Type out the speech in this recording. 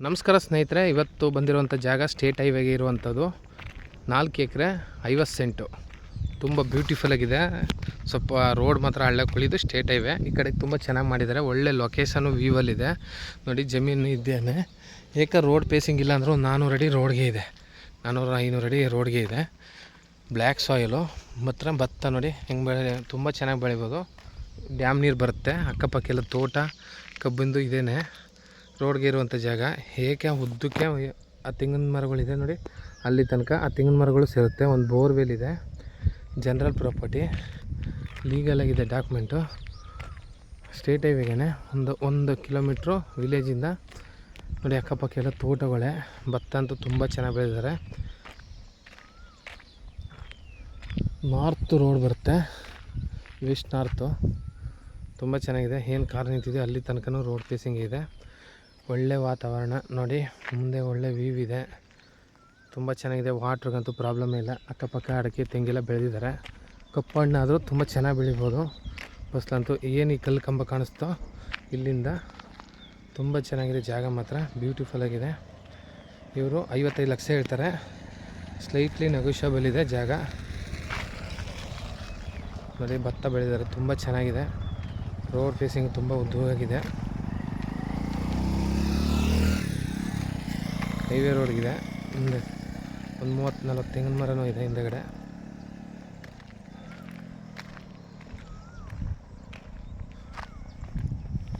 ನಮಸ್ಕಾರ ಸ್ನೇಹಿತರೆ, ಇವತ್ತು ಬಂದಿರುವಂಥ ಜಾಗ ಸ್ಟೇಟ್ ಹೈವೇಗೆ ಇರುವಂಥದ್ದು 4 ಎಕರೆ 50 ಸೆಂಟು. ತುಂಬ ಬ್ಯೂಟಿಫುಲ್ಲಾಗಿದೆ. ಸ್ವಲ್ಪ ರೋಡ್ ಮಾತ್ರ ಹಳ್ಳ ಕುಳಿದು ಸ್ಟೇಟ್ ಹೈವೇ. ಈ ಕಡೆ ತುಂಬ ಚೆನ್ನಾಗಿ ಮಾಡಿದ್ದಾರೆ. ಒಳ್ಳೆ ಲೊಕೇಶನು ವ್ಯೂವಲ್ಲಿದೆ ನೋಡಿ. ಜಮೀನು ಇದ್ದೇನೆ ಏಕ ರೋಡ್ ಪೇಸಿಂಗ್ ಇಲ್ಲ ಅಂದರೂ 400 ಅಡಿ ರೋಡ್ಗೆ ಇದೆ, 400-500 ಅಡಿ ರೋಡ್ಗೆ ಇದೆ. ಬ್ಲ್ಯಾಕ್ ಸಾಯಿಲು ಮಾತ್ರ ಭತ್ತ ನೋಡಿ ಹೆಂಗೆ ಬೆಳೆ, ತುಂಬ ಚೆನ್ನಾಗಿ ಬೆಳಿಬೋದು. ಡ್ಯಾಮ್ ನೀರು ಬರುತ್ತೆ. ಅಕ್ಕಪಕ್ಕೆಲ್ಲ ತೋಟ ಕಬ್ಬಿಂದು ಇದೇನೆ. ರೋಡ್ಗೆ ಇರುವಂಥ ಜಾಗ. ಏಕೆ ಉದ್ದಕ್ಕೆ ಆ ತೆಂಗಿನ ಮರಗಳಿದೆ ನೋಡಿ, ಅಲ್ಲಿ ತನಕ ಆ ತೆಂಗಿನ ಮರಗಳು ಸೇರುತ್ತೆ. ಒಂದು ಬೋರ್ವೆಲ್ ಇದೆ. ಜನರಲ್ ಪ್ರಾಪರ್ಟಿ, ಲೀಗಲಾಗಿದೆ ಡಾಕ್ಯುಮೆಂಟು. ಸ್ಟೇಟ್ ಹೈವೇಗೆ ಒಂದು ಕಿಲೋಮೀಟ್ರು ವಿಲೇಜಿಂದ ನೋಡಿ. ಅಕ್ಕಪಕ್ಕ ಎಲ್ಲ ತೋಟಗಳೇ. ಭತ್ತ ಅಂತೂ ತುಂಬ ಚೆನ್ನಾಗಿ ಬೆಳೆದಿದ್ದಾರೆ. ನಾರ್ತ್ ರೋಡ್ ಬರುತ್ತೆ, ವೆಸ್ಟ್ ನಾರ್ತು. ತುಂಬ ಚೆನ್ನಾಗಿದೆ. ಏನು ಕಾರ್ ನಿಂತಿದೆ ಅಲ್ಲಿ ತನಕ ರೋಡ್ ಫೇಸಿಂಗ್ ಇದೆ. ಒಳ್ಳೆ ವಾತಾವರಣ ನೋಡಿ. ಮುಂದೆ ಒಳ್ಳೆ ವ್ಯೂ ಇದೆ, ತುಂಬ ಚೆನ್ನಾಗಿದೆ. ವಾಟ್ರಿಗಂತೂ ಪ್ರಾಬ್ಲಮ್ ಇಲ್ಲ. ಅಕ್ಕಪಕ್ಕ ಅಡಿಕೆ ತೆಂಗೆಲ್ಲ ಬೆಳೆದಿದ್ದಾರೆ. ಕಪ್ಪು ಹಣ್ಣಾದರೂ ತುಂಬ ಚೆನ್ನಾಗಿ ಬೆಳಿಬೋದು. ಫಸ್ಟಂತೂ ಏನು ಈ ಕಲ್ಲು ಕಂಬ ಕಾಣಿಸ್ತೋ ಇಲ್ಲಿಂದ ತುಂಬ ಚೆನ್ನಾಗಿದೆ ಜಾಗ, ಮಾತ್ರ ಬ್ಯೂಟಿಫುಲ್ಲಾಗಿದೆ. ಇವರು 55 ಲಕ್ಷ ಹೇಳ್ತಾರೆ. ಸ್ಲೈಟ್ಲಿ ನೆಗೋಷಿಯಬಲ್ ಇದೆ ಜಾಗ ನೋಡಿ. ಭತ್ತ ಬೆಳೆದಿದ್ದಾರೆ, ತುಂಬ ಚೆನ್ನಾಗಿದೆ. ರೋಡ್ ಫೇಸಿಂಗ್ ತುಂಬ ಉದ್ದವಾಗಿದೆ. ಹೈವೇ ರೋಡ್ಗಿದೆ. ಮುಂದೆ ಒಂದು 30-40 ತೆಂಗಿನ ಮರನೂ ಇದೆ ಹಿಂದೆಗಡೆ.